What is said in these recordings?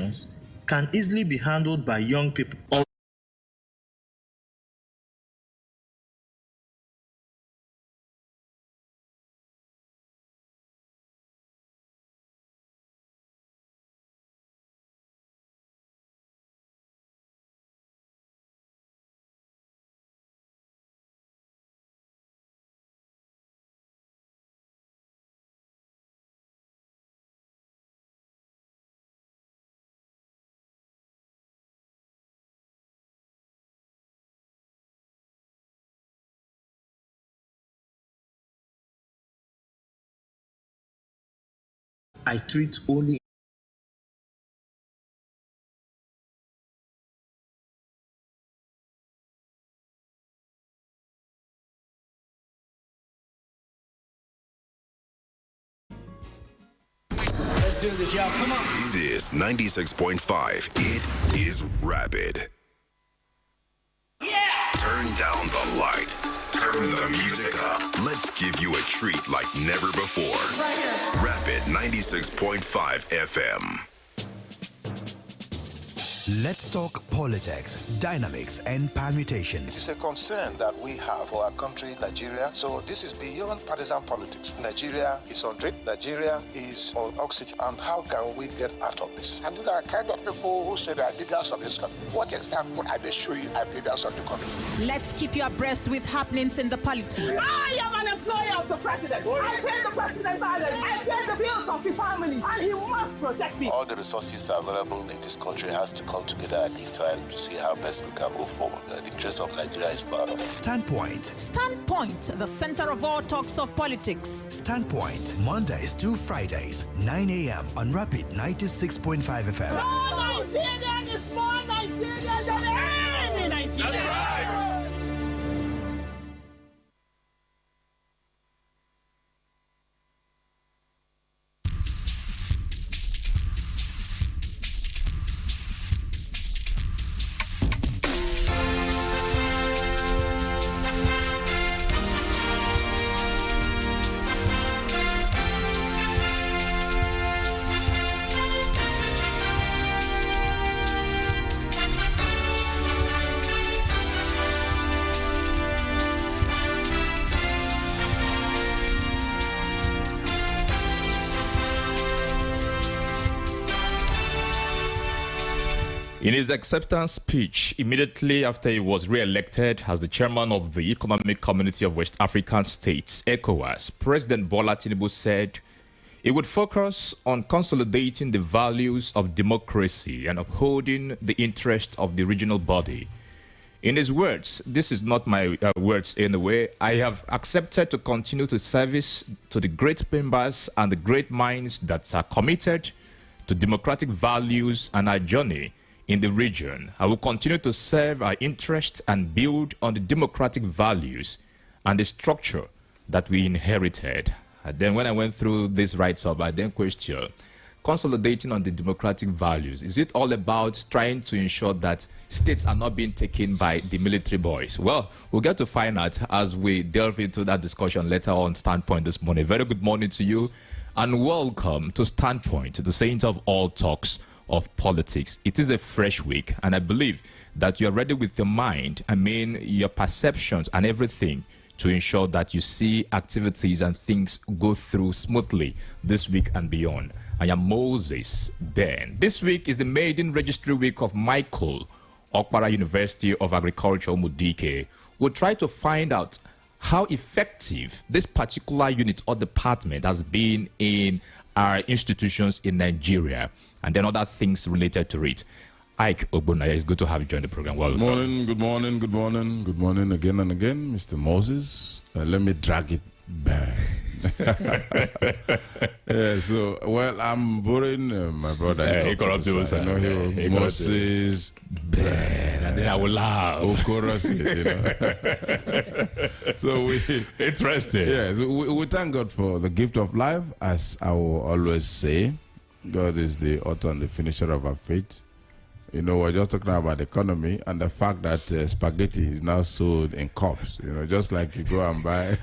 institutions can easily be handled by young people. I treat only Let's do this, y'all. Come on. It is 96.5. It is Rapid. Yeah! Turn down the light. Turn the music up. Let's give you a treat like never before. Rapid 96.5 FM. Let's talk politics, dynamics, and permutations. It's a concern that we have for our country, Nigeria. So this is beyond partisan politics. Nigeria is on drip. Nigeria is on oxygen. And how can we get out of this? And these are the kind of people who say they are leaders of this country. What example are they showing as leaders of the country? Let's keep you abreast with happenings in the polity. I am an employer of the president. I pay the president's salary. I pay the bills of the family. And he must protect me. All the resources available in this country has to come together at this time to see how best we can move forward. The interest of Nigeria is part of it. Standpoint. Standpoint, the center of all talks of politics. Standpoint, Mondays to Fridays, 9 a.m. on Rapid 96.5 FM. No Nigerian is more Nigerian than any Nigerian. That's right. In his acceptance speech immediately after he was re-elected as the chairman of the Economic Community of West African States, ECOWAS, President Bola Tinubu said he would focus on consolidating the values of democracy and upholding the interest of the regional body. In his words, this is not my words in a way, I have accepted to continue to service to the great members and the great minds that are committed to democratic values and our journey in the region. I will continue to serve our interests and build on the democratic values and the structure that we inherited. And then when I went through this write-up, I then questioned, consolidating on the democratic values, is it all about trying to ensure that states are not being taken by the military boys? Well, we'll get to find out as we delve into that discussion later on Standpoint this morning. Very good morning to you and welcome to Standpoint, the saint of all talks of politics. It is a fresh week, and I believe that you're ready with your mind, your perceptions and everything to ensure that you see activities and things go through smoothly this week and beyond. I am Moses Ben. This week is the maiden registry week of Michael Okpara University of Agriculture, Mudike. We'll try to find out how effective this particular unit or department has been in our institutions in Nigeria, and then other things related to it. Ike Ogbonnaya, it's good to have you join the program. Welcome. Good morning again and again, Mr. Moses. Let me drag it back. I'm borrowing my brother. He corrupt you, sir. I know he Moses Ben. And then I will laugh. So interesting. Yes, we thank God for the gift of life, as I will always say. God is the author and the finisher of our faith. we're just talking about the economy and the fact that spaghetti is now sold in cups. Just like you go and buy.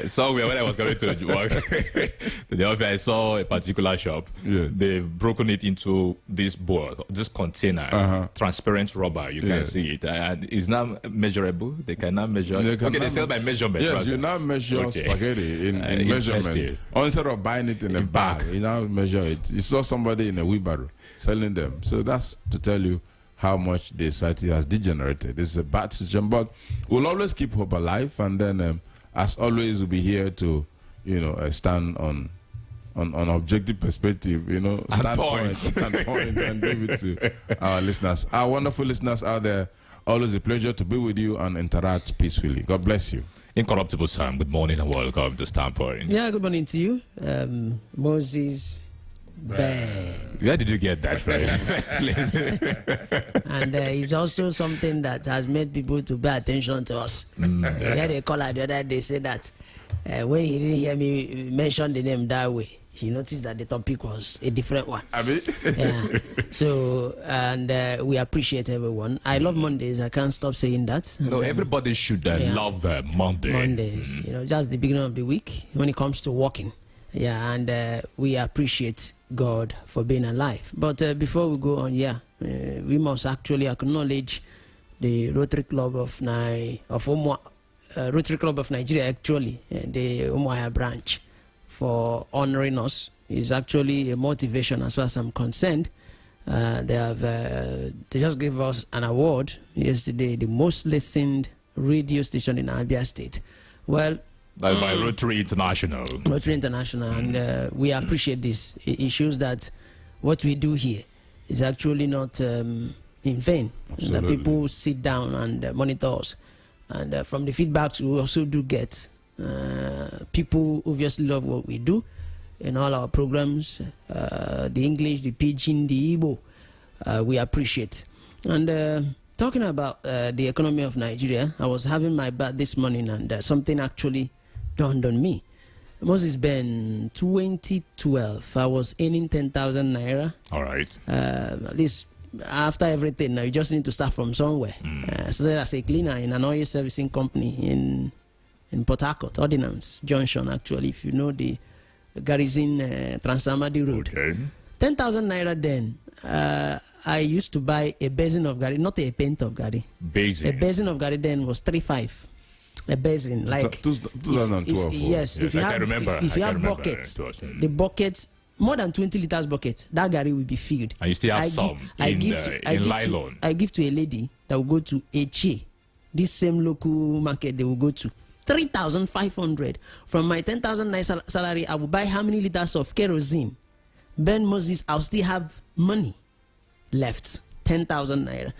Somewhere when I was going to work to the office, I saw a particular shop. Yeah. They've broken it into this board, this container, transparent rubber. You can see it, and it's now measurable. They can now measure. They sell by measurement. Yes, rather. you now measure spaghetti in measurement. Instead of buying it in a bag, you now measure it. You saw somebody in a wheelbarrow selling them. So that's to tell you how much the society has degenerated. It's a bad situation, but we'll always keep hope alive. And then, as always, we'll be here to, stand on objective perspective, standpoint, and give it to our listeners. Our wonderful listeners out there, always a pleasure to be with you and interact peacefully. God bless you. Incorruptible Sam, good morning and welcome to Standpoint. Yeah, good morning to you. Moses Bang. Where did you get that from? And it's also something that has made people to pay attention to us. We had a caller the other day say that when he didn't hear me mention the name that way, he noticed that the topic was a different one. Yeah. So, and we appreciate everyone. I love Mondays. I can't stop saying that. No, everybody should love Monday. Mondays, just the beginning of the week when it comes to working. Yeah, and we appreciate God for being alive. But before we go on, we must actually acknowledge the Rotary Club of Rotary Club of Nigeria, actually, the Umuahia branch, for honoring us. It's actually a motivation as far as I'm concerned. They just gave us an award yesterday, the most listened radio station in Abia State. Well, by Rotary International. Rotary International, and we appreciate this. It shows that what we do here is actually not in vain. That people sit down and monitor us. And from the feedbacks we also do get, people obviously love what we do in all our programs, the English, the Pidgin, the Igbo, we appreciate. And talking about the economy of Nigeria, I was having my bath this morning and something actually dawned on me. Moses Ben, 2012, I was earning 10,000 naira. All right. At least after everything, now you just need to start from somewhere. So as a cleaner in an oil servicing company in Port Harcourt, Ordnance Junction, actually, if you know the Garrison Transamadi Road. Okay. 10,000 naira then. I used to buy a basin of Gary, not a pint of Gary. Basin. A basin of Gary then was 3.5. A basin, like 2012. Yes, if you have buckets, the buckets, more than 20 liters bucket, that Gary will be filled. And you still have in nylon. I give to a lady that will go to Eche, this same local market they will go to. 3,500. From my 10,000 naira salary, I will buy how many liters of kerosene? Ben Moses, I'll still have money left. 10,000 naira.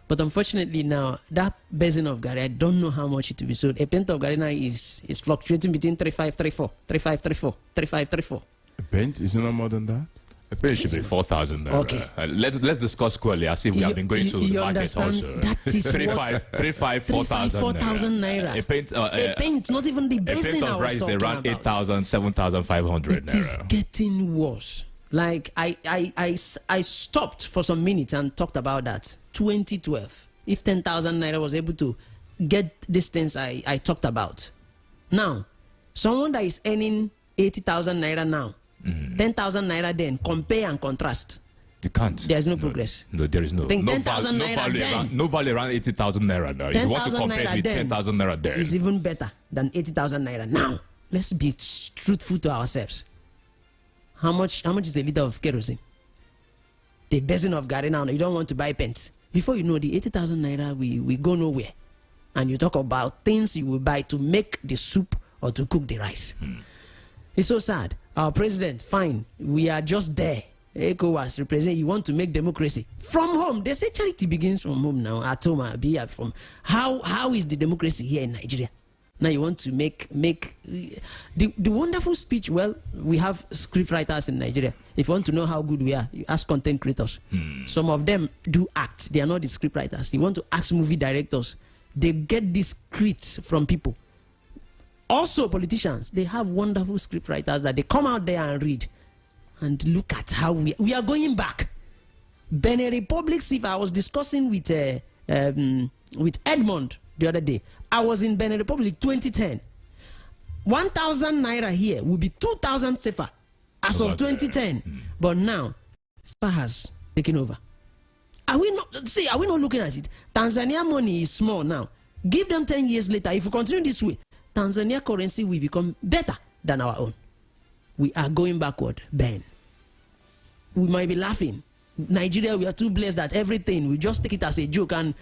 But unfortunately now, that basin of Gary, I don't know how much it will be sold. A pint of Gary now is fluctuating between 3,534, 3,534, 3,534. A pint? Is it not more than that? A pint should be 4,000. Okay. Let's discuss squarely as if we have been going to the market also. That is 4,000 naira. A pint, not even the basin. A pint of rice is around 8,000, 7,500 naira. It is getting worse. Like I stopped for some minutes and talked about that. 2012. If 10,000 naira was able to get these things I talked about. Now, someone that is earning 80,000 naira now, 10,000 naira then, compare and contrast. You can't. There's no progress. No, there is no. Think 10,000 naira then. No value around 80,000 naira now. If you want to compare with 10,000 naira then. Is even better than 80,000 naira. Now, let's be truthful to ourselves. How much is a liter of kerosene? The basin of Gary now, you don't want to buy pence. Before you know, the 80,000 naira, we go nowhere. And you talk about things you will buy to make the soup or to cook the rice. It's so sad. Our president, fine, we are just there. ECOWAS represent, you want to make democracy from home. They say charity begins from home now. At home, be at from. How is the democracy here in Nigeria? Now you want to make the wonderful speech. Well, we have script writers in Nigeria. If you want to know how good we are, you ask content creators. Some of them do act. They are not the script writers. You want to ask movie directors. They get these scripts from people. Also, politicians, they have wonderful script writers that they come out there and read. And look at how we are going back. Benin Republic, if I was discussing with Edmond the other day, I was in Benin Republic 2010. 1,000 naira here will be 2,000 safer as of 2010. But now, SEPA has taken over. Are we not looking at it? Tanzania money is small now. Give them 10 years later. If we continue this way, Tanzania currency will become better than our own. We are going backward, Ben. We might be laughing. Nigeria, we are too blessed that everything, we just take it as a joke and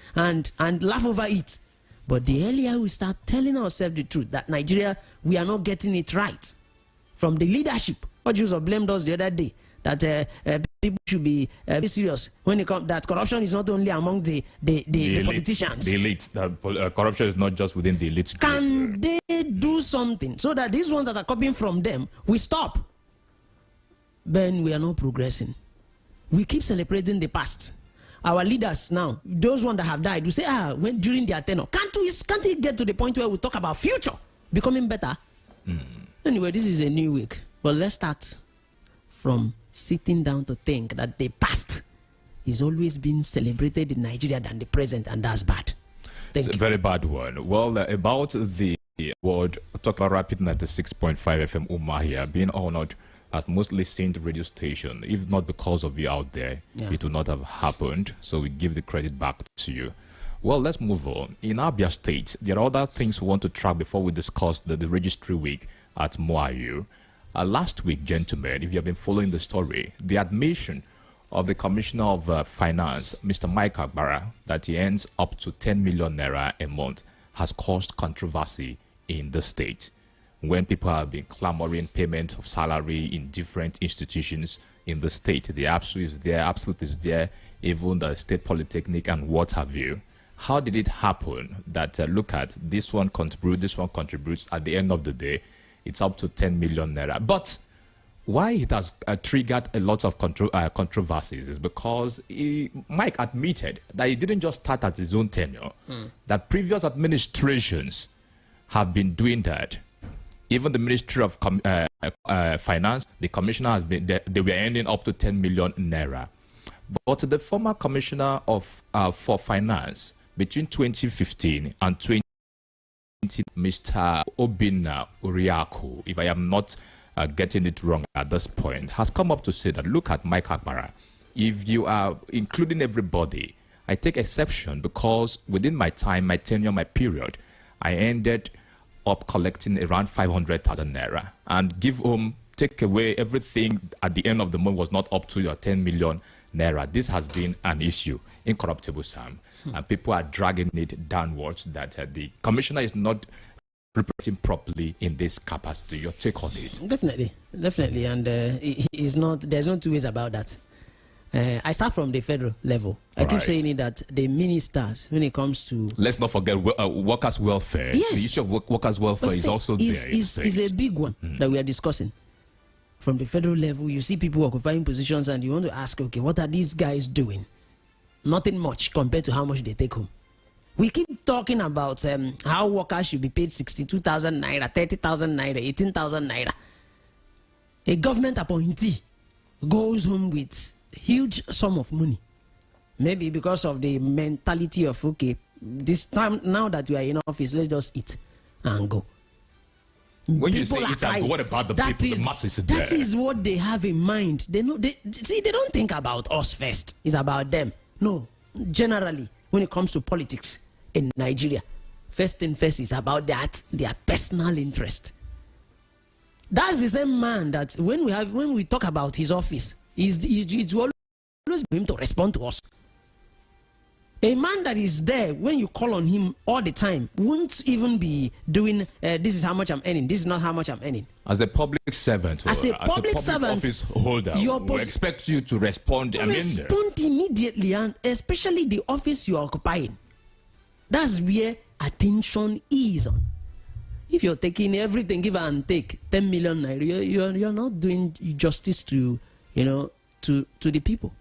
laugh over it. But the earlier we start telling ourselves the truth that Nigeria, we are not getting it right. From the leadership, what Joseph blamed us the other day, that people should be serious when it comes that corruption is not only among the politicians. The elite. Corruption is not just within the elite. Can they do something so that these ones that are copying from them, we stop? Then we are not progressing. We keep celebrating the past. Our leaders now, those ones that have died, we say, when during their tenure, can't we get to the point where we talk about future becoming better? Anyway, this is a new week, but let's start from sitting down to think that the past is always being celebrated in Nigeria than the present, and that's bad. It's a very bad one. Well, about the award, talk about Rapid 96.5 FM Umahia being honored as most listened radio station. If not because of you out there, it would not have happened. So we give the credit back to you. Well, let's move on. In Abia State, there are other things we want to track before we discuss the registry week at Moayu. Last week, gentlemen, if you have been following the story, the admission of the Commissioner of Finance, Mr. Mike Agbara, that he earns up to 10 million naira a month has caused controversy in the state. When people have been clamoring payment of salary in different institutions in the state, the absolute is there, even the state polytechnic and what have you. How did it happen that look at this one contributes, at the end of the day, it's up to 10 million naira. But why it has triggered a lot of controversies is because Mike admitted that he didn't just start at his own tenure, that previous administrations have been doing that. Even the Ministry of Finance, the commissioner has been, they were earning up to 10 million naira. But the former commissioner of for finance between 2015 and 2020, Mr. Obinna Uriaku, if I am not getting it wrong at this point, has come up to say that look at Mike Agbara. If you are including everybody, I take exception because within my time, my tenure, my period, I ended up collecting around 500,000 naira and take away everything at the end of the month was not up to your 10 million naira. This has been an issue, incorruptible, Sam. And people are dragging it downwards that the commissioner is not reporting properly in this capacity. Your take on it? Definitely. And there's no two ways about that. I start from the federal level. I keep saying it that the ministers, when it comes to... Let's not forget workers' welfare. Yes. The issue of workers' welfare is also there. Is a big one that we are discussing. From the federal level, you see people occupying positions and you want to ask, okay, what are these guys doing? Nothing much compared to how much they take home. We keep talking about how workers should be paid 62,000 naira, 30,000 naira, 18,000 naira. A government appointee goes home with huge sum of money, maybe because of the mentality of, okay, this time now that we are in office, let's just eat and go. When you say eat and go, what about the people, the masses there? That is what they have in mind. They don't think about us first. It's about them. No, generally, when it comes to politics in Nigeria, first thing first is about their personal interest. That's the same man that when we talk about his office, it's always for him to respond to us. A man that is there when you call on him all the time won't even be doing this is how much I'm earning, this is not how much I'm earning. As a public servant, as a public servant, office holder, we expect you to respond. Respond immediately, and especially the office you are occupying. That's where attention is on. If you're taking everything, give and take, 10 million naira, you're not doing justice to the people.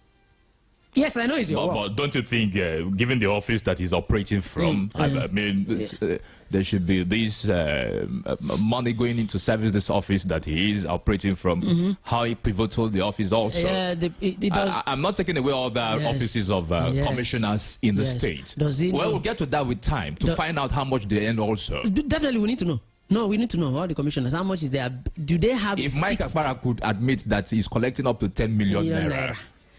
Yes, I know it's your work. But don't you think, given the office that he's operating from, I mean, there should be this money going into service this office that he is operating from, how pivotal the office also. Yeah, it does. I'm not taking away all the offices of commissioners in the state. We'll get to that with time to find out how much they earn also. Definitely, we need to know. No, we need to know all the commissioners. How much is there? Do they have? If Mike Akpara could admit that he's collecting up to 10 million naira.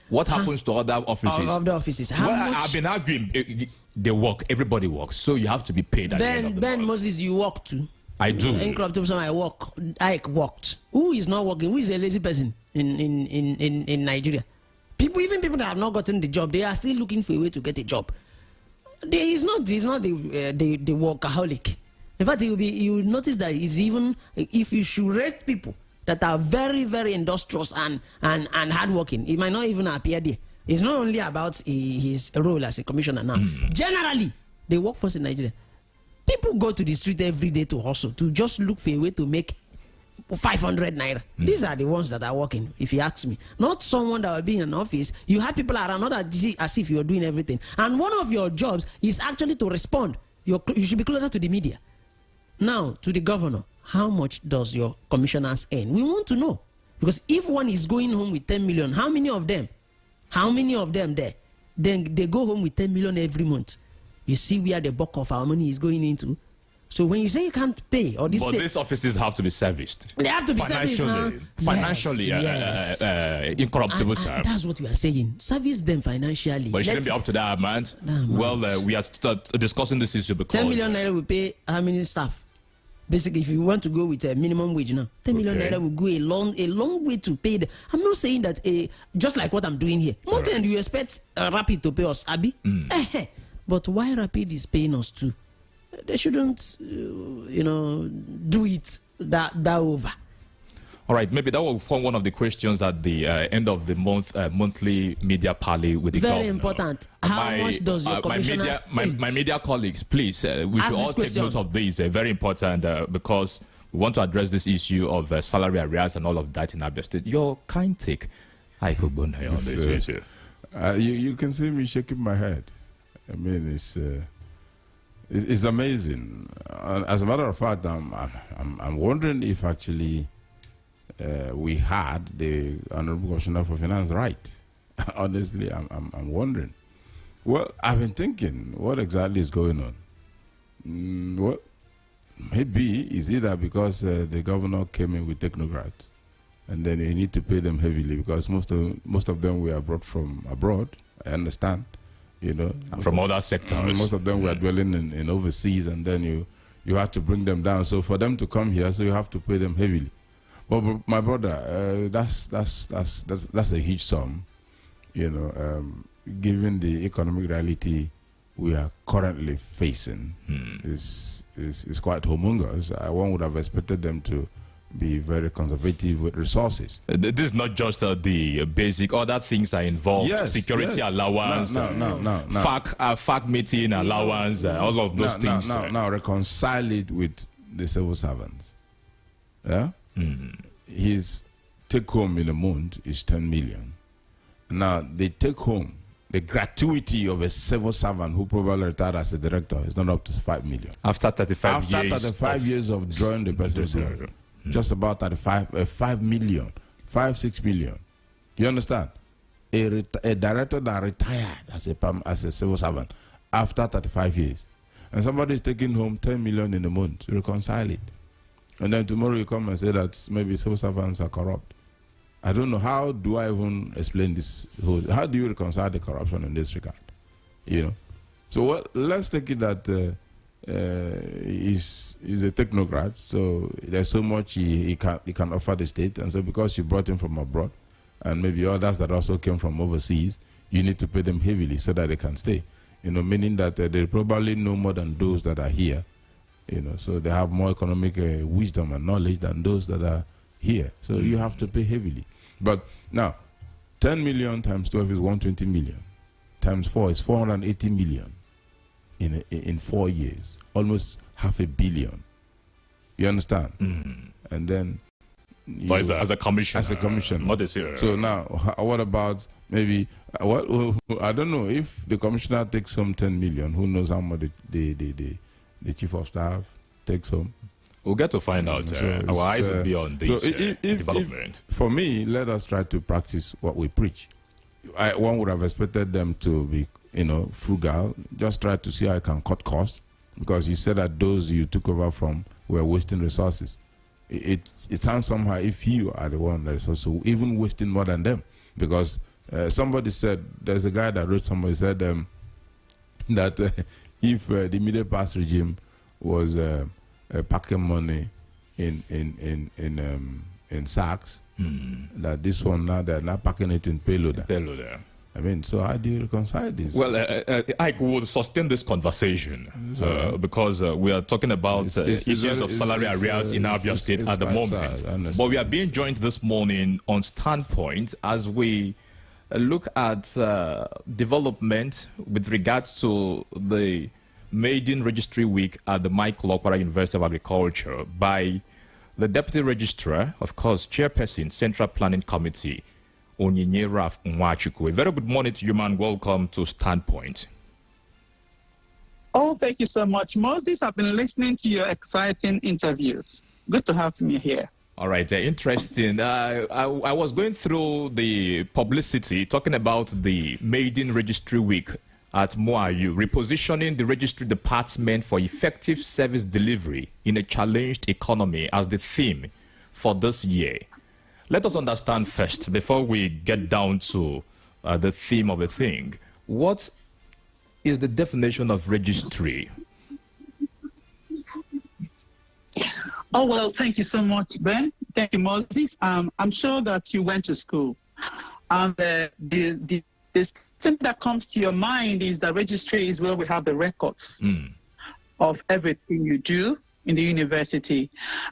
What happens to other offices? Other offices. How much? I've been arguing. They work. Everybody works. So you have to be paid. Ben Moses, you work too. I do. Incorruptible, I work. I worked. Who is not working? Who is a lazy person in Nigeria? Even people that have not gotten the job, they are still looking for a way to get a job. He's not the workaholic. In fact, you will notice that he's even, if you should rate people that are very, very industrious and hardworking, it might not even appear there. It's not only about his role as a commissioner now. Generally, the workforce in Nigeria, people go to the street every day to hustle, to just look for a way to make 500 naira. These are the ones that are working, if you ask me. Not someone that will be in an office. You have people around, not as if you're doing everything. And one of your jobs is actually to respond. You should be closer to the media. Now, to the governor, how much does your commissioners earn? We want to know. Because if one is going home with 10 million, how many of them there? Then they go home with 10 million every month. You see where the bulk of our money is going into. So when you say you can't pay, or this, but these offices have to be serviced. They have to be serviced now. Financially, incorruptible, sir. That's what we are saying. Service them financially. But it shouldn't be up to that amount. Well, we are discussing this issue because 10 million naira will pay how many staff? Basically, if you want to go with a minimum wage now, 10 million naira will go a long way to pay. I'm not saying that just like what I'm doing here. Mountain, do you expect Rapid to pay us, Abi? But why Rapid is paying us too? They shouldn't, do it that over. All right, maybe that will form one of the questions at the end of the monthly media parley with the governor. Very important. How much does your commissioners my media colleagues, please, we should all take note of this. Very important because we want to address this issue of salary arrears and all of that in Abia State. Your kind take, I could go on this issue. You can see me shaking my head. I mean, it's amazing. As a matter of fact, I'm wondering if actually we had the Honorable Commissioner for Finance right. Honestly, I'm wondering. Well, I've been thinking, what exactly is going on? Well, maybe is either because the governor came in with technocrats, and then you need to pay them heavily because most of them were brought from abroad. I understand. From other sectors. Most of them were dwelling in overseas, and then you have to bring them down. So for them to come here, so you have to pay them heavily. But my brother, that's a huge sum, given the economic reality we are currently facing. Is quite humongous. One would have expected them to be very conservative with resources. This is not just the basic, other things are involved. Security allowance, FAC meeting allowance, all of those things. Now reconcile it with the civil servants. Yeah? His take home in a month is 10 million. Now, the take home, the gratuity of a civil servant who probably retired as a director is not up to 5 million. After 35 years of drawing the person. Just about 5 million, 6 million. You understand? A director that retired as a civil servant after 35 years, and somebody is taking home 10 million in a month to reconcile it, and then tomorrow you come and say that maybe civil servants are corrupt. I don't know, how do I even explain this? How do you reconcile the corruption in this regard? So let's take it that. He's a technocrat, so there's so much he can offer the state, and so because you brought him from abroad, and maybe others that also came from overseas, you need to pay them heavily so that they can stay. Meaning that they probably know more than those that are here. So they have more economic wisdom and knowledge than those that are here. So you have to pay heavily. But now, 10 million times 12 is 120 million. Times 4 is 480 million. In 4 years, almost 500 million. You understand? And then as a commissioner. As a commissioner. Not this year. So now, what about maybe, well, I don't know, if the commissioner takes home 10 million, who knows how much the chief of staff takes home? We'll get to find out. Our eyes will be on this development. For me, let us try to practice what we preach. One would have expected them to be, frugal. Just try to see how I can cut costs, because you said that those you took over from were wasting resources. It sounds somehow if you are the one that is also even wasting more than them, because somebody said, there's a guy that wrote, somebody said that if the immediate past regime was packing money in sacks, that this one now they're not packing it in payloader. I mean, so how do you reconcile this? Well, Ike will sustain this conversation because we are talking about issues of salary arrears in Abia State at the moment. But we are being joined this morning on Standpoint as we look at development with regards to the Maiden Registry Week at the Michael Okpara University of Agriculture by the Deputy Registrar, of course, Chairperson, Central Planning Committee, Onyinye Raf Nwachukwu. A very good morning to you, man. Welcome to Standpoint. Oh, thank you so much, Moses. I've been listening to your exciting interviews. Good to have me here. All right, interesting. I was going through the publicity talking about the Maiden Registry Week at MOAU, repositioning the registry department for effective service delivery in a challenged economy as the theme for this year. Let us understand first, before we get down to the theme of the thing, what is the definition of registry? Oh, well, thank you so much, Ben. Thank you, Moses. I'm sure that you went to school. And the thing that comes to your mind is that registry is where we have the records of everything you do in the university.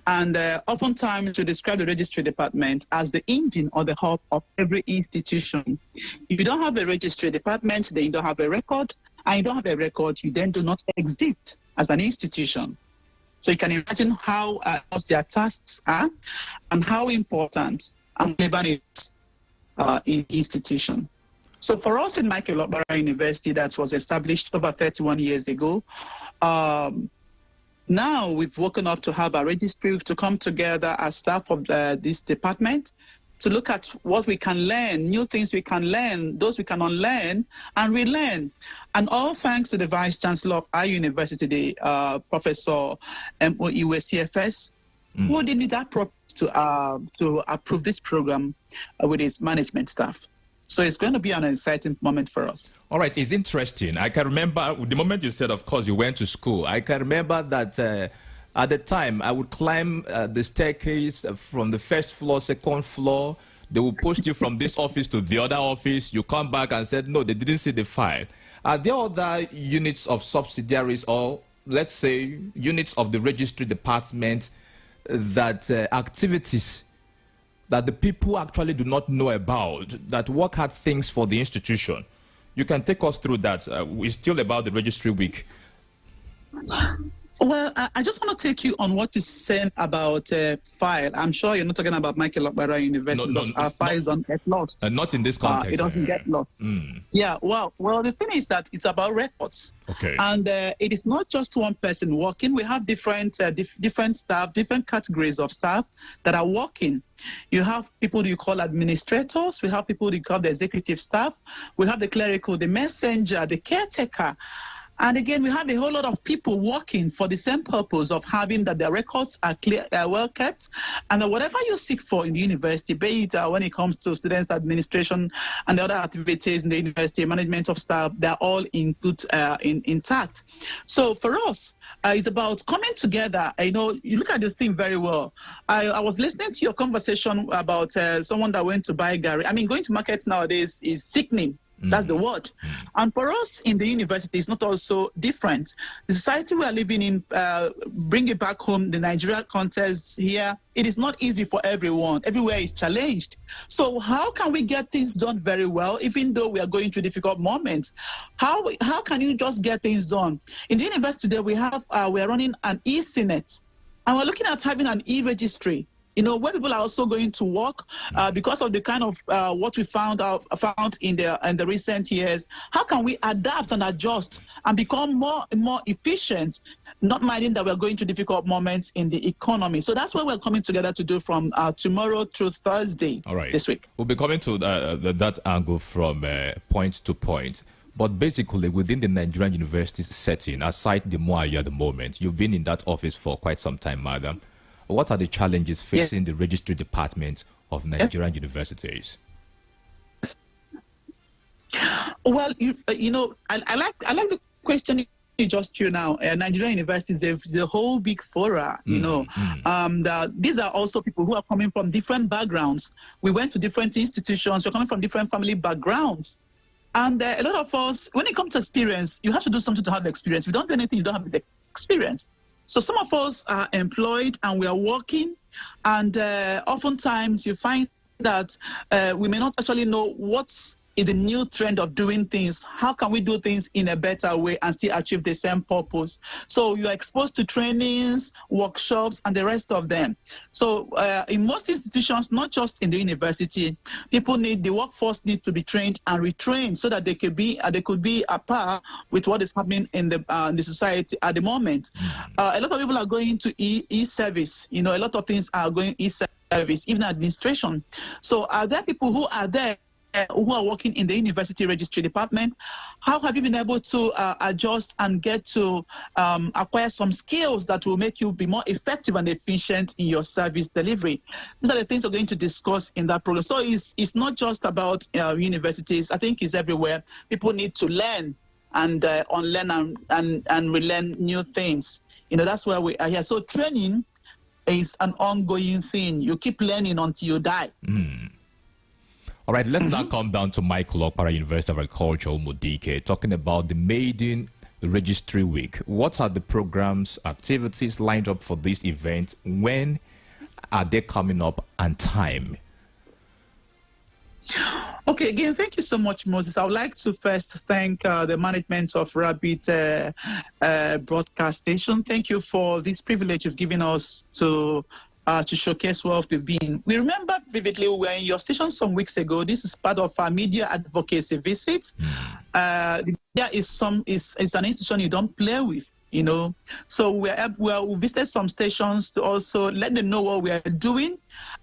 And oftentimes we describe the registry department as the engine or the hub of every institution. If you don't have a registry department, then you don't have a record. And you don't have a record, you then do not exist as an institution. So you can imagine how their tasks are and how important and relevant it is in institution. So for us in Michael Okpara University, that was established over 31 years ago, now we've woken up to have a registry to come together as staff of this department to look at what we can learn, new things we can learn, those we can unlearn and relearn. And all thanks to the Vice Chancellor of our university, Professor M.O.Iwe CFS, who did need that to approve this program with his management staff. So it's going to be an exciting moment for us. All right, it's interesting. I can remember the moment you said, of course, you went to school. I can remember that at the time I would climb the staircase from the first floor, second floor. They will post you from this office to the other office. You come back and said, no, they didn't see the file. Are there other units of subsidiaries or, let's say, units of the registry department that activities that the people actually do not know about, that work hard things for the institution? You can take us through that. It's still about the registry week. Well, I just want to take you on what you said about file. I'm sure you're not talking about Michael Okpara University. No, our files don't get lost. Not in this context. It doesn't get lost. Yeah, well, the thing is that it's about records. Okay. And it is not just one person working. We have different staff, different categories of staff that are working. You have people you call administrators. We have people you call the executive staff. We have the clerical, the messenger, the caretaker. And again, we have a whole lot of people working for the same purpose of having that their records are clear, well kept, and that whatever you seek for in the university, be it when it comes to students administration and the other activities in the university, management of staff, they're all intact. So for us, it's about coming together. You look at this thing very well. I was listening to your conversation about someone that went to buy Gary. I mean, going to markets nowadays is sickening. That's the word. And for us in the university, it's not also different. The society we are living in, bring it back home, the Nigeria context here, it is not easy for everyone. Everywhere is challenged. So how can we get things done very well, even though we are going through difficult moments? How can you just get things done? In the university today, we are running an e-Senate, and we're looking at having an e-registry. where people are also going to work because of the kind of what we found in the recent years. How can we adapt and adjust and become more efficient, not minding that we're going through difficult moments in the economy? So that's what we're coming together to do from tomorrow through Thursday this week. We'll be coming to that angle from point to point. But basically, within the Nigerian universities setting, aside the MOAU at the moment, you've been in that office for quite some time, madam. What are the challenges facing the registry department of Nigerian universities? Well, I like the question you just threw now. Nigerian universities is a whole big fora, these are also people who are coming from different backgrounds. We went to different institutions. We're coming from different family backgrounds. And a lot of us, when it comes to experience, you have to do something to have experience. If you don't do anything, you don't have the experience. So some of us are employed and we are working, and oftentimes you find that we may not actually know what is the new trend of doing things. How can we do things in a better way and still achieve the same purpose? So you are exposed to trainings, workshops, and the rest of them. So in most institutions, not just in the university, the workforce needs to be trained and retrained so that they could be at par with what is happening in the society at the moment. A lot of people are going to e-service. A lot of things are going e-service, even administration. So are there people who are there who are working in the university registry department? How have you been able to adjust and get to acquire some skills that will make you be more effective and efficient in your service delivery? These are the things we're going to discuss in that program. So it's not just about universities. I think it's everywhere. People need to learn and unlearn and relearn new things. That's where we are here. So training is an ongoing thing. You keep learning until you die. All right, let's now come down to Michael Okpara, University of Agriculture, Umudike, talking about the Maiden Registry Week. What are the programs, activities lined up for this event? When are they coming up, and time? Okay, again, thank you so much, Moses. I would like to first thank the management of Rabbit Broadcast Station. Thank you for this privilege you've given us to showcase what we've been. We remember vividly we were in your station some weeks ago. This is part of our media advocacy visit. The media is an institution you don't play with. So we visited some stations to also let them know what we are doing,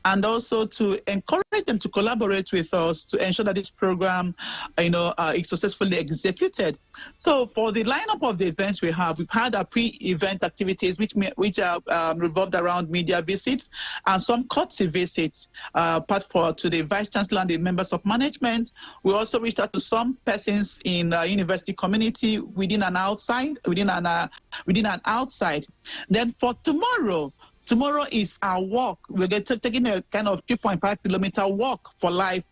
and also to encourage them to collaborate with us to ensure that this program, is successfully executed. So for the lineup of the events we've had our pre-event activities, which are revolved around media visits and some courtesy visits, to the Vice Chancellor and the members of management. We also reached out to some persons in the university community within and outside. Then for tomorrow is our walk. We're taking a kind of 2.5 kilometer walk for life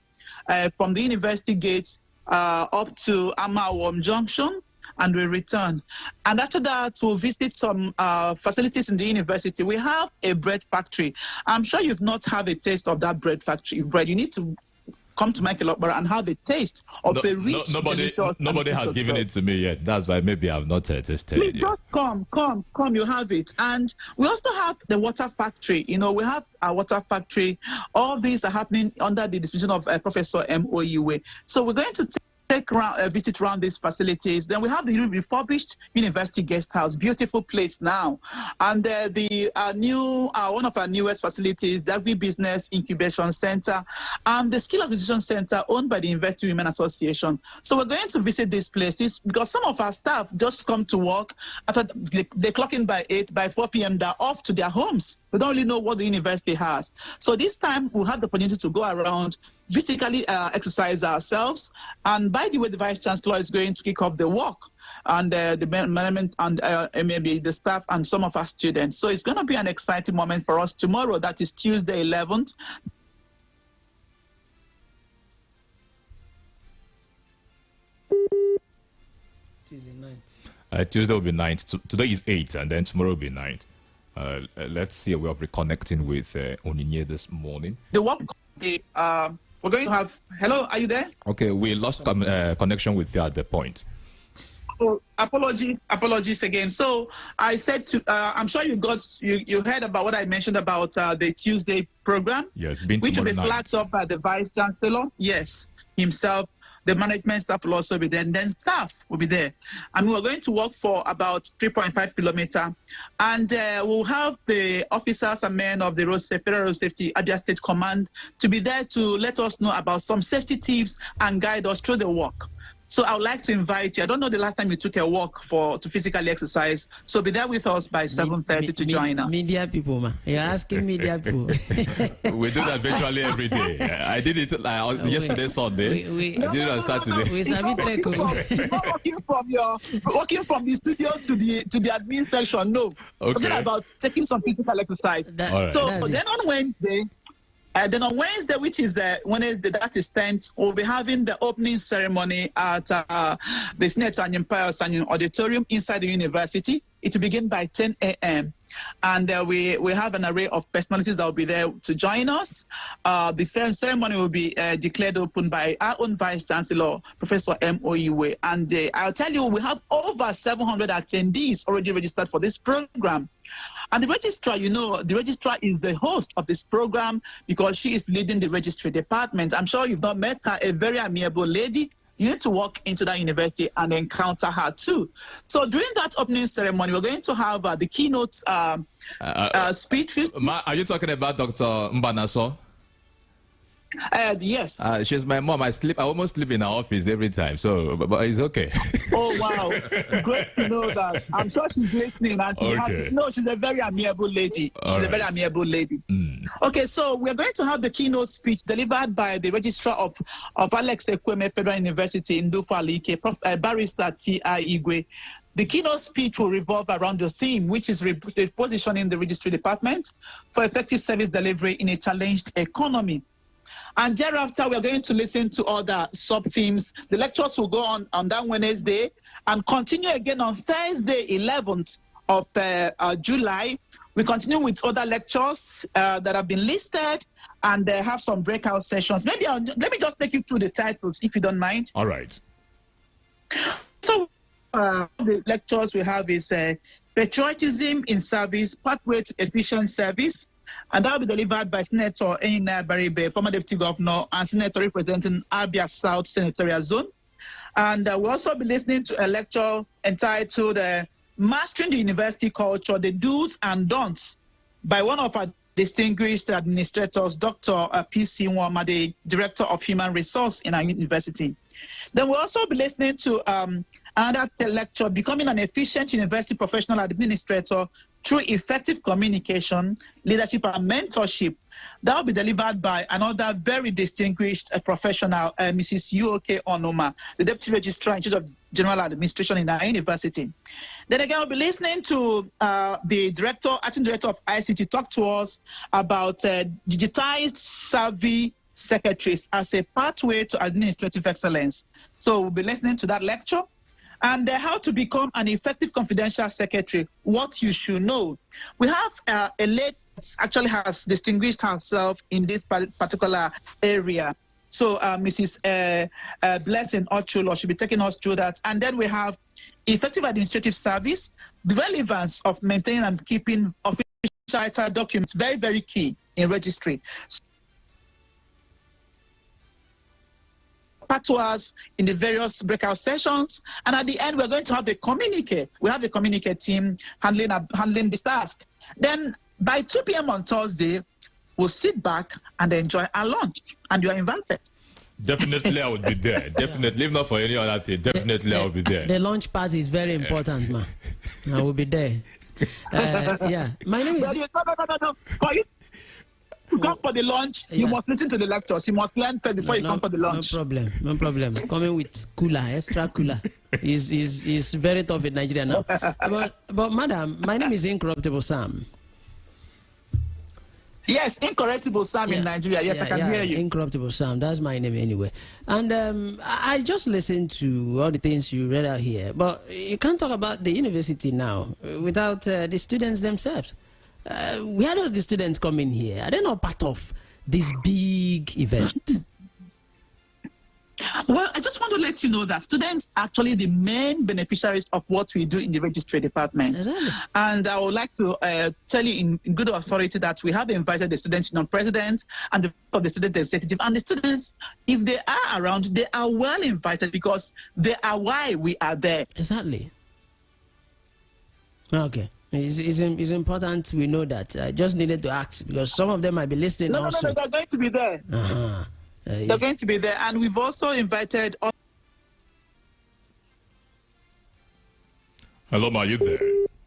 from the university gates up to Amawam Junction, and we return. And after that, we'll visit some facilities in the university. We have a bread factory. I'm sure you've not had a taste of that bread factory bread. You need to come to Michael Okpara and have a taste of the rich, nobody has given it to me yet. That's why maybe I've not tasted it. Just come, you have it. And we also have the water factory. We have our water factory. All these are happening under the supervision of Professor M.O.Iwe. So we're going to visit around these facilities. Then we have the refurbished University Guest House, beautiful place now. And one of our newest facilities, the Agribusiness Incubation Center, and the Skill Acquisition Center owned by the University Women Association. So we're going to visit these places because some of our staff just come to work after they clock in by 4 p.m. they're off to their homes. We don't really know what the university has. So this time we'll have the opportunity to go around, physically exercise ourselves. And by the way, the Vice Chancellor is going to kick off the walk, and the management and maybe the staff and some of our students. So it's going to be an exciting moment for us tomorrow. That is Tuesday 11th. Tuesday will be 9th. Today is 8th, and then tomorrow will be 9th. Let's see a way of reconnecting with Onyinye this morning. The walk, we're going to have... Hello, are you there? Okay, we lost connection with you at the point. Oh, apologies again. So I said I'm sure you heard about what I mentioned about the Tuesday program. Yes, which will be flagged up by the Vice Chancellor. Yes, himself. The management staff will also be there, and then staff will be there. And we're going to walk for about 3.5 kilometers. And we'll have the officers and men of the Federal Road Safety Abia State Command to be there to let us know about some safety tips and guide us through the walk. So I would like to invite you. I don't know the last time you took a walk to physically exercise. So be there with us by 7:30 to join us. Media people, man. You're asking media people. We do that virtually every day. I did it yesterday, Sunday. I did it on Saturday. Walking from the studio to the admin section. No. Okay. Forget about taking some physical exercise. Right. So then on Wednesday, which is Wednesday, that is 10th, we'll be having the opening ceremony at the Senator Empire Sanyin Auditorium inside the university. It will begin by 10 a.m. And we have an array of personalities that will be there to join us. The first ceremony will be declared open by our own Vice Chancellor, Professor M. Oyiwe. And I'll tell you, we have over 700 attendees already registered for this program. And the registrar, the registrar is the host of this program because she is leading the registry department. I'm sure you've not met her, a very amiable lady. You need to walk into that university and encounter her too. So during that opening ceremony, we're going to have the keynote speech. Are you talking about Dr. Mbanaso? Yes. She's my mom. I almost sleep in her office every time. So, but it's okay. Oh wow, great to know that. I'm sure she's listening. And she's a very amiable lady. She's a very amiable lady. Okay, so we're going to have the keynote speech delivered by the registrar of Alex Ekweme Federal University in Dufalike, Barrister T.I. Igwe. The keynote speech will revolve around the theme, which is repositioning the registry department for effective service delivery in a challenged economy. And thereafter, we're going to listen to other sub-themes. The lectures will go on that Wednesday and continue again on Thursday, 11th of July. We continue with other lectures that have been listed and have some breakout sessions. Maybe let me just take you through the titles, if you don't mind. All right. So the lectures we have is Patriotism in Service, Pathway to Efficient Service. And that will be delivered by Senator Enyinna Baribe, former Deputy Governor and Senator representing Abia South Senatorial Zone. And we'll also be listening to a lecture entitled Mastering the University Culture, the Do's and Don'ts by one of our distinguished administrators, Dr. P.C. Nwama, the Director of Human Resource in our university. Then we'll also be listening to another lecture, Becoming an Efficient University Professional Administrator through Effective Communication, Leadership and Mentorship. That will be delivered by another very distinguished professional, Mrs. Uoke Onoma, the Deputy Registrar in charge of General Administration in our university. Then again, we'll be listening to the Acting Director of ICT talk to us about digitized savvy secretaries as a pathway to administrative excellence. So we'll be listening to that lecture. And how to become an effective confidential secretary, what you should know. We have a lady that actually has distinguished herself in this particular area. So Mrs. Blessing Ochulo should be taking us through that. And then we have effective administrative service, the relevance of maintaining and keeping official documents, very, very key in registry. To us in the various breakout sessions, and at the end we're going to have the communique. We have the communique team handling this task. Then by 2 p.m. on Thursday, we'll sit back and enjoy our lunch, and you are invited. Definitely, I would be there. Definitely, if not for any other thing, definitely I will be there. The lunch pass is very important, man. I will be there. Yeah, my name is. No. You come for the lunch, you must listen to the lectures. You must learn first before you come for the lunch. No problem. Coming with cooler, extra cooler. is very tough in Nigeria now. But madam, my name is Incorruptible Sam. Yes, Incorruptible Sam in Nigeria. Yes, I can hear you. Incorruptible Sam, that's my name anyway. And I just listened to all the things you read out here. But you can't talk about the university now without the students themselves. Where does the students come in here? Are they not part of this big event? Well, I just want to let you know that students are actually the main beneficiaries of what we do in the registry department. Exactly. And I would like to tell you in good authority that we have invited the student union president and the student executive. And the students, if they are around, they are well invited because they are why we are there. Exactly. Okay. It's important we know that. I just needed to ask because some of them might be listening also. No, they're going to be there. Uh-huh. They're going to be there. And we've also invited... Hello, Ma, are you there?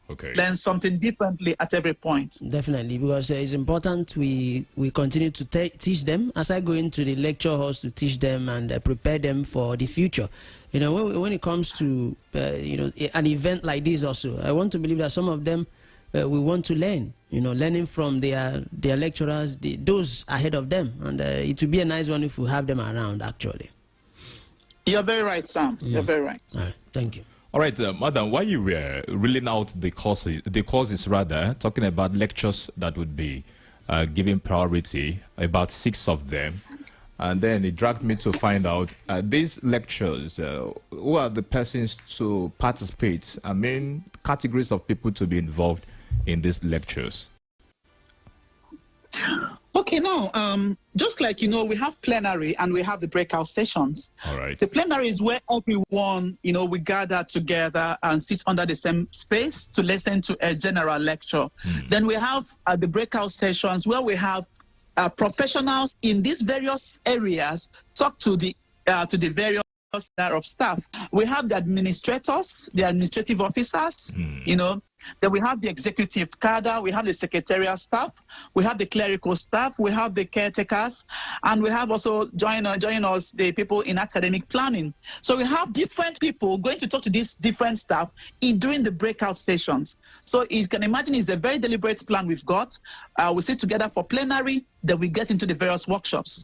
Okay. Learn something differently at every point. Definitely, because it's important we continue to teach them. As I go into the lecture halls to teach them and prepare them for the future. You know, when it comes to an event like this also, I want to believe that some of them we want to learn. You know, learning from their lecturers, those ahead of them, and it would be a nice one if we have them around. Actually, you're very right, Sam. You're very right. All right, thank you. All right, Madam, while you were reeling out the courses rather, talking about lectures that would be given priority, about 6 of them, and then it dragged me to find out these lectures, who are the persons to participate? I mean, categories of people to be involved in these lectures. Okay, now, just like, we have plenary and we have the breakout sessions. All right. The plenary is where everyone, we gather together and sit under the same space to listen to a general lecture. Then we have the breakout sessions where we have professionals in these various areas talk to the various of staff. We have the administrators, the administrative officers, then we have the executive cadre, we have the secretarial staff, we have the clerical staff, we have the caretakers, and we have also joining us the people in academic planning. So we have different people going to talk to these different staff during the breakout sessions. So you can imagine it's a very deliberate plan we've got. We sit together for plenary, then we get into the various workshops.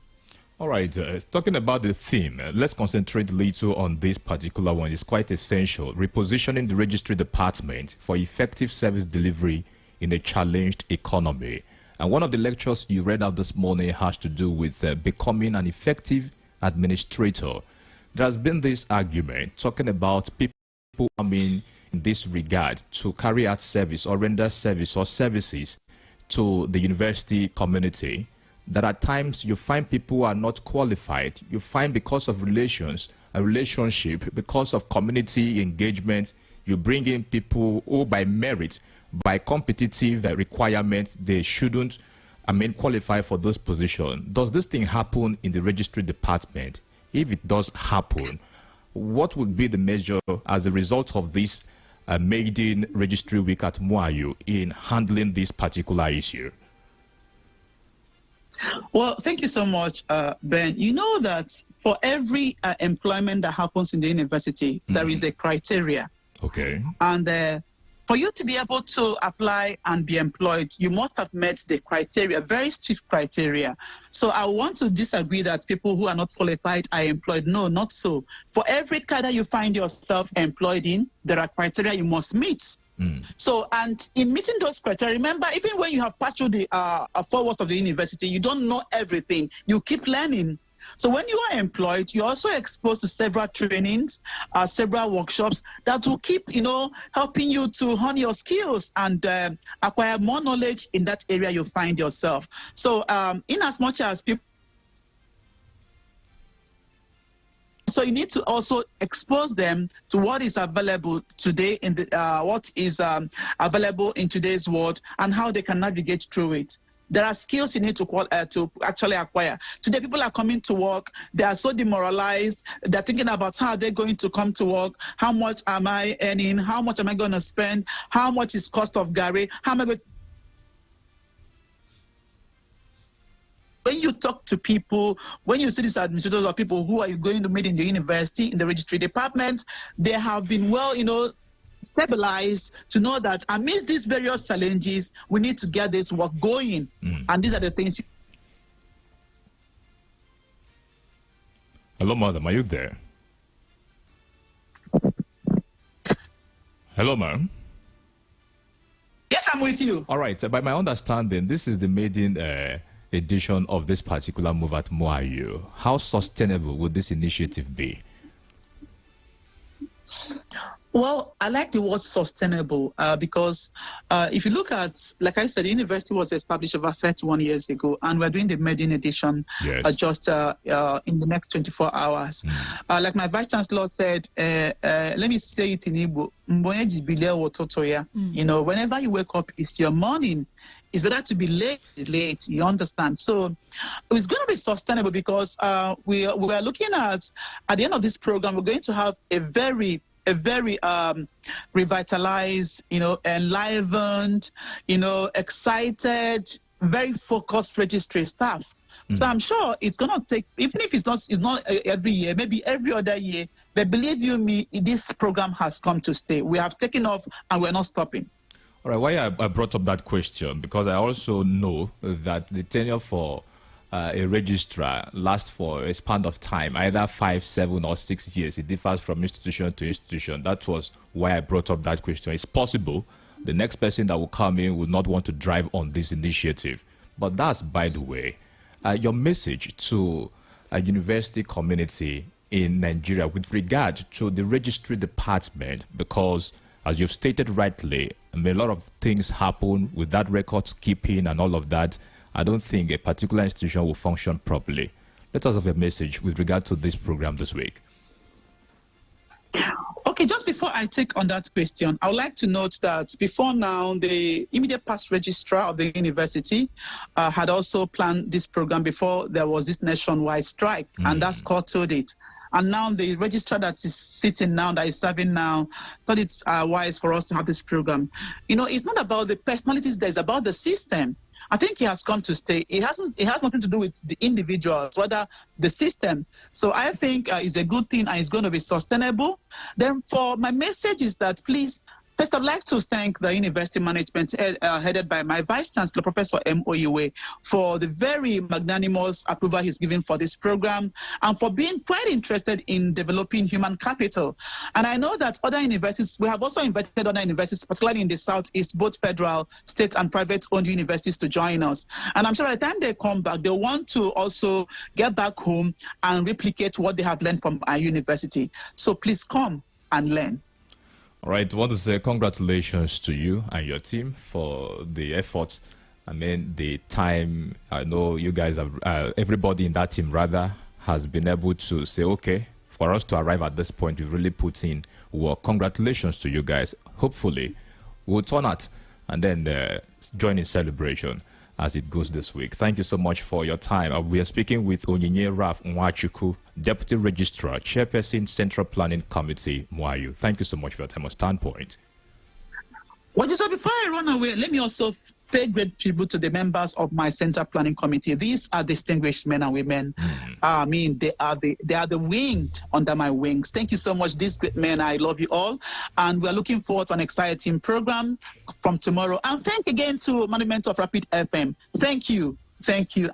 All right, talking about the theme, let's concentrate a little on this particular one. It's quite essential. Repositioning the registry department for effective service delivery in a challenged economy. And one of the lectures you read out this morning has to do with becoming an effective administrator. There has been this argument talking about people coming in this regard to carry out service or render service or services to the university community, that at times you find people who are not qualified. You find because of a relationship, because of community engagement, you bring in people who by merit, by competitive requirements, they shouldn't, qualify for those positions. Does this thing happen in the registry department? If it does happen, what would be the measure as a result of this maiden registry week at MWAU in handling this particular issue? Well, thank you so much, Ben. You know that for every employment that happens in the university, there is a criteria. Okay. And for you to be able to apply and be employed, you must have met the criteria, very strict criteria. So I want to disagree that people who are not qualified are employed. No, not so. For every cadre you find yourself employed in, there are criteria you must meet. So, and in meeting those criteria, remember, even when you have passed through the 4 walls of the university, you don't know everything. You keep learning. So when you are employed, you're also exposed to several trainings, several workshops that will keep, helping you to hone your skills and acquire more knowledge in that area you find yourself. So in as much as people, so you need to also expose them to what is available today in the what is available in today's world and how they can navigate through it. There are skills you need to actually acquire. Today, people are coming to work. They are so demoralized. They're thinking about how they're going to come to work. How much am I earning? How much am I going to spend? How much is cost of Gary? How am I going to... When you talk to people, when you see these administrators or people who are you going to meet in the university, in the registry department, they have been well, stabilized to know that amidst these various challenges, we need to get this work going. And these are the things. Hello, madam, are you there? Hello, ma'am. Yes, I'm with you. All right. By my understanding, this is the maiden edition of this particular move at Moayu. How sustainable would this initiative be? Well, I like the word sustainable because if you look at, like I said, the university was established over 31 years ago, and we're doing the maiden edition just in the next 24 hours. Like my vice chancellor said, let me say it in Igbo, you know, whenever you wake up, it's your morning. It's better to be late, you understand? So it's going to be sustainable because we are looking at the end of this program, we're going to have a very revitalized, you know, enlivened, you know, excited, very focused registry staff. So I'm sure it's going to take, even if it's not every year, maybe every other year, but believe you me, this program has come to stay. We have taken off and we're not stopping. All right, why I brought up that question, because I also know that the tenure for a registrar lasts for a span of time, either 5, 7, or 6 years. It differs from institution to institution. That was why I brought up that question. It's possible the next person that will come in will not want to drive on this initiative. But that's, by the way, your message to a university community in Nigeria with regard to the registry department, because as you've stated rightly, I mean, a lot of things happen with that records keeping and all of that. I don't think a particular institution will function properly. Let us have a message with regard to this program this week. Okay, just before I take on that question, I would like to note that before now, the immediate past registrar of the university had also planned this program before there was this nationwide strike, and that's curtailed it. And now the registrar that is sitting now, that is serving now, thought it's wise for us to have this program. You know, it's not about the personalities, it's about the system. I think he has come to stay. It has nothing to do with the individuals, rather the system. So I think it's a good thing and it's going to be sustainable. Then for my message is that please, first I'd like to thank the university management headed by my Vice Chancellor, Professor M. Oyuwe, for the very magnanimous approval he's given for this program and for being quite interested in developing human capital. And I know that other universities, we have also invited other universities, particularly in the Southeast, both federal, state and private-owned universities to join us. And I'm sure by the time they come back, they want to also get back home and replicate what they have learned from our university. So please come and learn. All right, I want to say congratulations to you and your team for the efforts. I mean, the time, I know you guys have, everybody in that team rather, has been able to say, okay, for us to arrive at this point, we've really put in work. Congratulations to you guys. Hopefully, we'll turn out and then join in celebration as it goes this week. Thank you so much for your time. We are speaking with Onyinye Ralph Nwachukwu, Deputy Registrar, Chairperson, Central Planning Committee, Moayu. Thank you so much for your time on Standpoint. Well, just before I run away, let me also pay great tribute to the members of my Central Planning Committee. These are distinguished men and women. I mean, they are the winged under my wings. Thank you so much, these great men. I love you all. And we're looking forward to an exciting program from tomorrow. And thank again to management of Rapid FM. Thank you,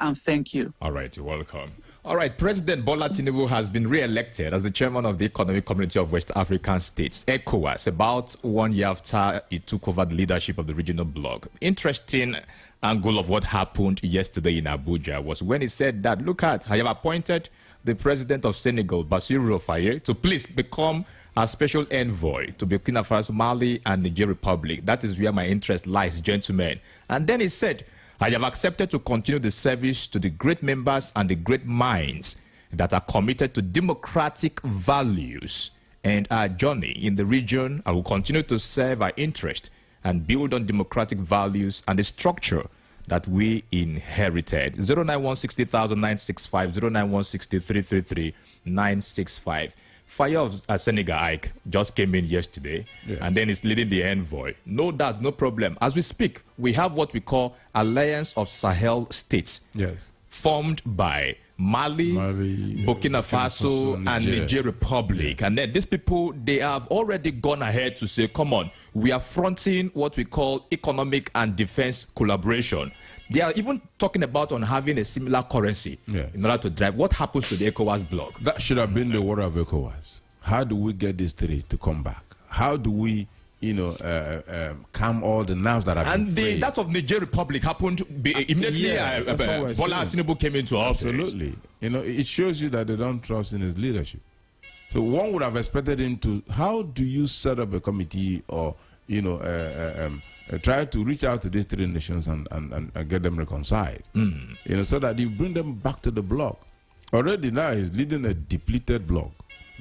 and thank you. All right, you're welcome. All right, President Bola Tinubu has been re-elected as the chairman of the Economic Community of West African States, ECOWAS, about 1 year after he took over the leadership of the regional bloc. Interesting angle of what happened yesterday in Abuja was when he said that, look at, I have appointed the president of Senegal, Bassirou Faye, to please become a special envoy to Burkina Faso, Mali, and Niger Republic. That is where my interest lies, gentlemen. And then he said, I have accepted to continue the service to the great members and the great minds that are committed to democratic values and our journey in the region. I will continue to serve our interest and build on democratic values and the structure that we inherited. 091600965, 0916333 Fire of Senegal Ike just came in yesterday, and then it's leading the envoy. No doubt, no problem. As we speak, we have what we call Alliance of Sahel States, formed by Mali, Burkina Faso, and Niger Republic. And then these people, they have already gone ahead to say, come on, we are fronting what we call economic and defense collaboration. They are even talking about on having a similar currency in order to drive. What happens to the ECOWAS bloc? That should have been the word of ECOWAS. How do we get these three to come back? How do we calm all the nerves that have and been that of Niger Republic happened immediately. Bola Tinubu came into office. Absolutely, it shows you that they don't trust in his leadership. So one would have expected him to. How do you set up a committee or try to reach out to these three nations and get them reconciled? So that you bring them back to the bloc. Already now he's leading a depleted bloc.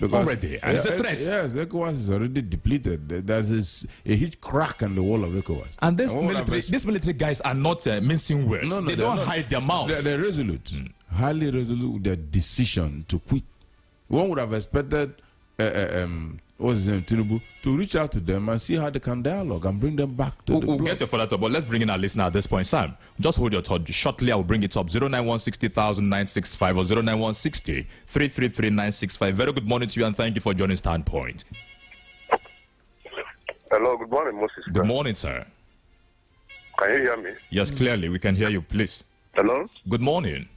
Already, and it's a threat. Yes, ECOWAS is already depleted. There's a huge crack in the wall of ECOWAS. And these military guys are not mincing words. No, they don't hide their mouth. They're resolute, highly resolute with their decision to quit. One would have expected, what's his name, Tinubu, to reach out to them and see how they can dialogue and bring them back to the bloc. We'll get to further talk, but let's bring in our listener at this point. Sam, just hold your thought. Shortly, I will bring it up. 091600965 or 09160333965. Very good morning to you and thank you for joining Standpoint. Hello, good morning, Moses. Good morning, sir. Can you hear me? Yes, clearly. We can hear you, please. Hello? Good morning.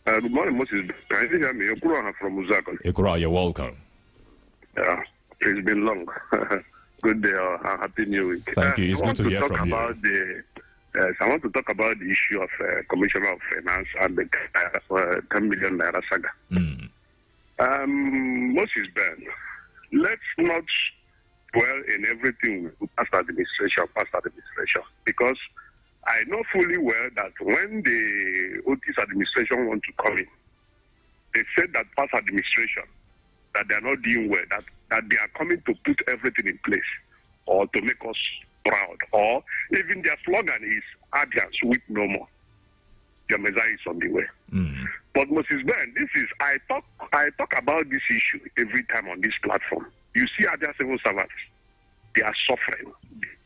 Good morning, Moses. Can you hear me? Ekura from Uzakon. Ekura, you're welcome. Yeah, it's been long. Good day, happy new week. Thank you. It's good to hear from you. I want to talk about the issue of Commissioner of Finance and the 10 million naira saga. Moses Ben, let's not dwell in everything with past administration, because I know fully well that when the Otis administration want to come in, they said that past administration, that they are not doing well, that they are coming to put everything in place or to make us proud, or even their slogan is Adians with no more. Your Messiah is on the way. But Moses Ben, I talk about this issue every time on this platform. You see Adian civil servants, they are suffering,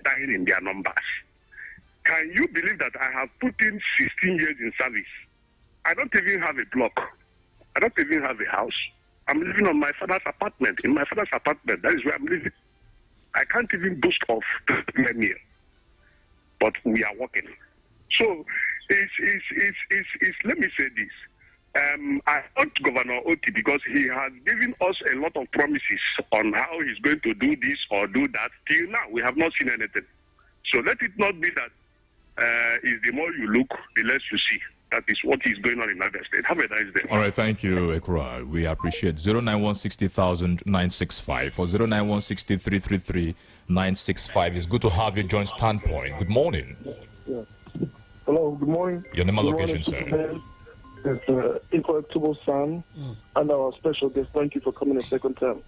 dying in their numbers. Can you believe that I have put in 16 years in service? I don't even have a block. I don't even have a house. I'm living on my father's apartment. In my father's apartment, that is where I'm living. I can't even boast of a meal. But we are working. So, let me say this. I want Governor Oti because he has given us a lot of promises on how he's going to do this or do that. Till now, we have not seen anything. So let it not be that is the more you look, the less you see. That is what is going on in Niger State. Have a nice day. All right, thank you, Ekura. We appreciate 091600965 or 09163333965. It's good to have you join Standpoint. Good morning. Yeah. Hello, good morning. Your name and location, sir. It's Incorruptible Sam and our special guest. Thank you for coming a second time.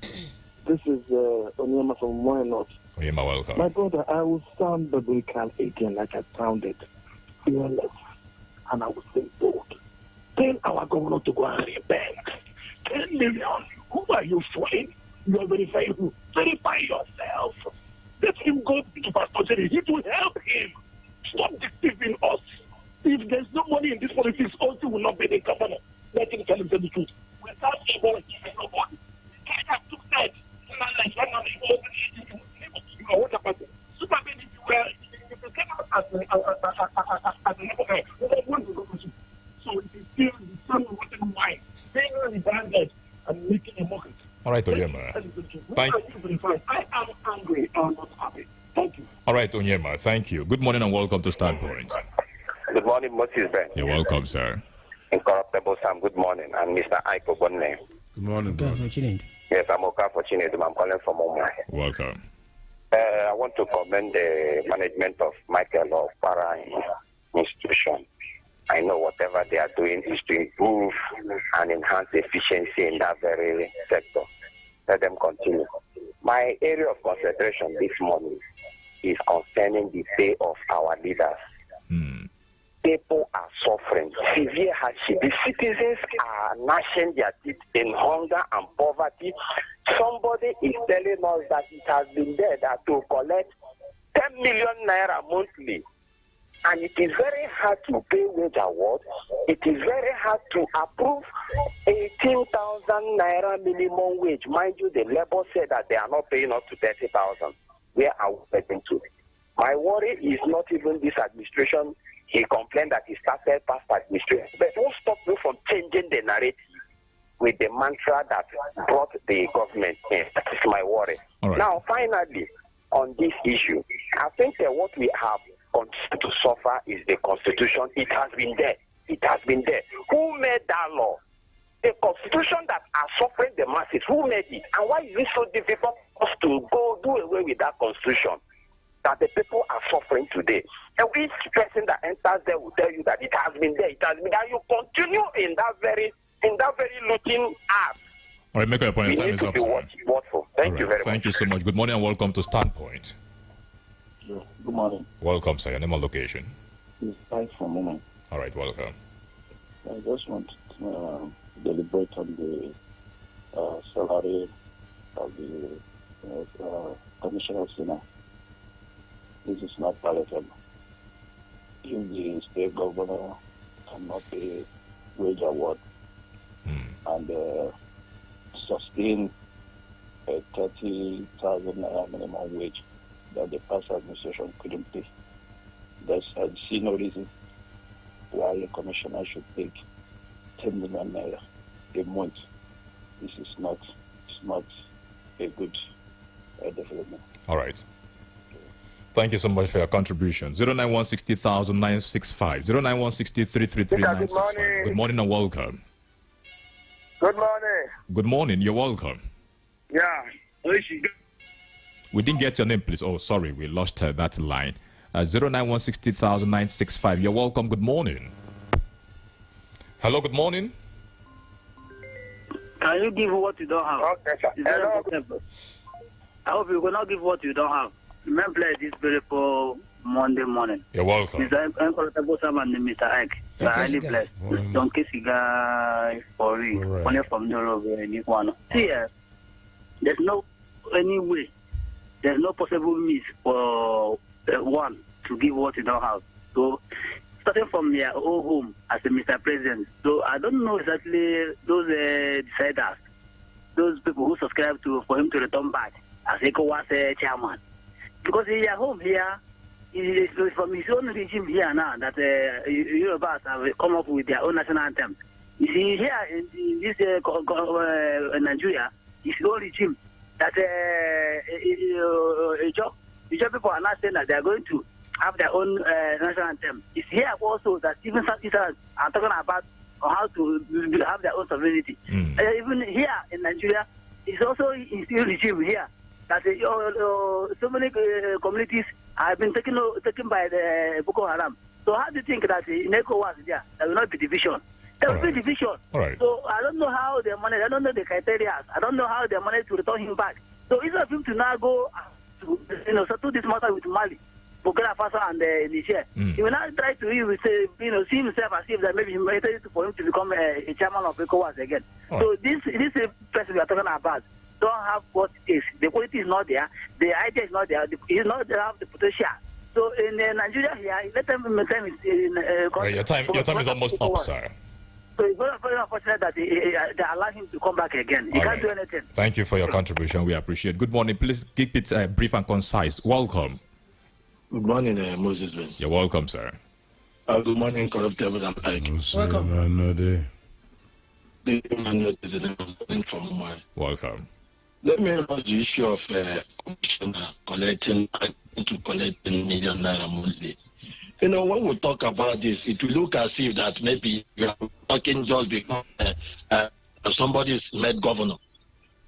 This is Onyema from Moya North. Onyema, welcome. My brother, I will sound biblical again like I sounded fearless. And I will say bold. Tell our governor to go and repent. 10 million. Who are you fooling? You are verifying who? Verify yourself. Let him go to Pastor Jerry. It will help him. Stop deceiving us. If there's no money in this politics, also will not be the governor. Let him tell him the truth. Without able to give nobody. I have to say, what happened? Super baby, if you came out as a neighborhood, so it is still the same rotten wine, being rebranded and making a mockery. All right, Onyema. Thank you. I am angry. I'm not happy. Thank you. All right, Onyema. Thank you. Good morning and welcome to Standpoint. Good morning, Moses Ben. You're welcome, sir. Incorruptible Sam, good morning. And Mr. Aiko Bonne. Good morning, bro. Yes, I'm Oka for Chinedu. I'm calling from Omai. Welcome. I want to commend the management of Michael of Para Institution. I know whatever they are doing is to improve and enhance efficiency in that very sector. Let them continue. My area of concentration this morning is concerning the pay of our leaders. People are suffering severe hardship. The citizens are gnashing their teeth in hunger and poverty. Somebody is telling us that it has been there that to collect 10 million naira monthly. And it is very hard to pay wage award. It is very hard to approve 18,000 naira minimum wage. Mind you, the labor said that they are not paying up to 30,000. Where are we getting to? My worry is not even this administration. He complained that he started past administration. But won't stop you from changing the narrative with the mantra that brought the government in. That is my worry. Right. Now, finally, on this issue. I think that what we have continued to suffer is the Constitution. It has been there. It has been there. Who made that law? The Constitution that are suffering the masses. Who made it? And why is it so difficult for us to go do away with that Constitution that the people are suffering today? And each person that enters there will tell you that it has been there. It has been there. You continue in that very looking act. All right, make your point. We Time need is to up. be watchful. Thank you very much. Thank you so much. Good morning and welcome to Standpoint. Good morning. Welcome, sir. Your name and location. It's time for a moment. All right, welcome. I just want to deliberate on the salary of the Commissioner of Senate. This is not palatable. If the state governor cannot pay wage award and sustain a 30,000 minimum wage that the past administration couldn't pay, I see no reason why a commissioner should take 10 million naira a month. This is not a good development. All right. Thank you so much for your contribution. 09160,965. 09163333965. Good morning and welcome. Good morning. Good morning. You're welcome. Yeah. We didn't get your name, please. Oh, sorry. We lost that line. 09160,965. You're welcome. Good morning. Hello. Good morning. Can you give what you don't have? Okay, sir. Hello. I hope you will not give what you don't have. Remember this beautiful Monday morning. You're welcome. Mr. Encolotable Sam and Mr. Ike. You are highly blessed. Don't kiss you guys for real. Only from the road. See, there's no any way. There's no possible means for one to give what you don't have. So, starting from your own home as a Mr. President, so I don't know exactly those deciders, those people who subscribe for him to return back as ECOWAS chairman. Because in your home here, it is from his own regime here now that Yorubas have come up with their own national anthem. You see, here in this Nigeria, it's your own regime that Ijaw people are not saying that they are going to have their own national anthem. It's here also that even Southeasterners are talking about how to have their own sovereignty. Even here in Nigeria, it's also in still regime here that so many communities have been taken by the Boko Haram. So how do you think that in ECOWAS there will not be division? There will be division. Right. So I don't know how their money, I don't know the criteria, I don't know how their money to return him back. So instead of him to now go to settle this matter with Mali, Burkina Faso and Niger, he will now try to see himself as if that maybe he made it for him to become a chairman of ECOWAS again. So this person we are talking about don't have what it is. The quality is not there. The idea is not there. He's not there have the potential. So in Nigeria here, let them maintain your time is almost up, sir. So it's very unfortunate that they allow him to come back again. He can't do anything. Thank you for your contribution. We appreciate it. Good morning. Please keep it brief and concise. Welcome. Good morning, Moses Vince. You're welcome, sir. Good morning, Corruptible and Ike. Welcome. Welcome. Let me address the issue of commissioner collecting million naira monthly. You know, when we talk about this, it will look as if that maybe we are talking just because somebody is made governor.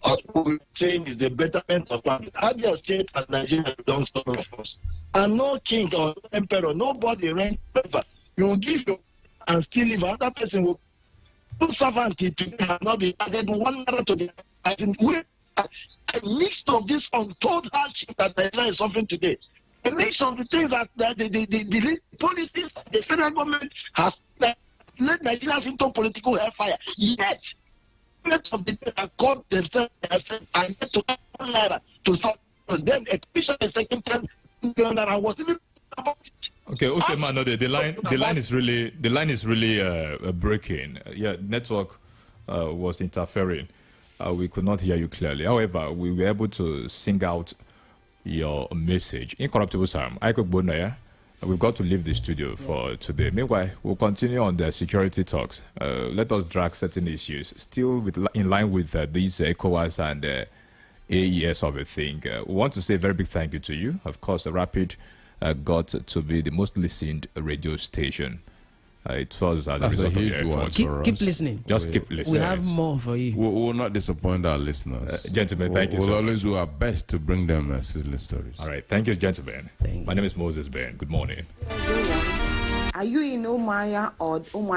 What we're saying is the betterment of public. Abia State and Nigeria belongs to all of us. And no king or emperor, nobody rank paper. You will give your and still leave. Another person will do sovereignty today have not been added 1 naira to the a mix of this untold hardship that Nigeria is suffering today. A mix of the things that the policies that the federal government has led Nigeria into political hellfire. Yet, of the things that called themselves and yet to naira to start. Then a commission is taking 10 million naira was even. Okay, Usman, no, the line is really breaking. Yeah, network was interfering. We could not hear you clearly. However, we were able to sing out your message. Incorruptible Sam, Ike Bonaya, we've got to leave the studio for today. Meanwhile, we'll continue on the security talks. Let us drag certain issues, still in line with these ECOWAS and AES of a thing. We want to say a very big thank you to you. Of course, Rapid got to be the most listened radio station. It was as That's a result a huge of your one efforts. for us. Keep listening. Just keep listening. We have more for you. We will not disappoint our listeners. Gentlemen, thank you We'll so always much. do our best to bring them sizzling stories. All right. Thank you, gentlemen. My name is Moses Ben. Good morning. Are you in Omaya or Omaya?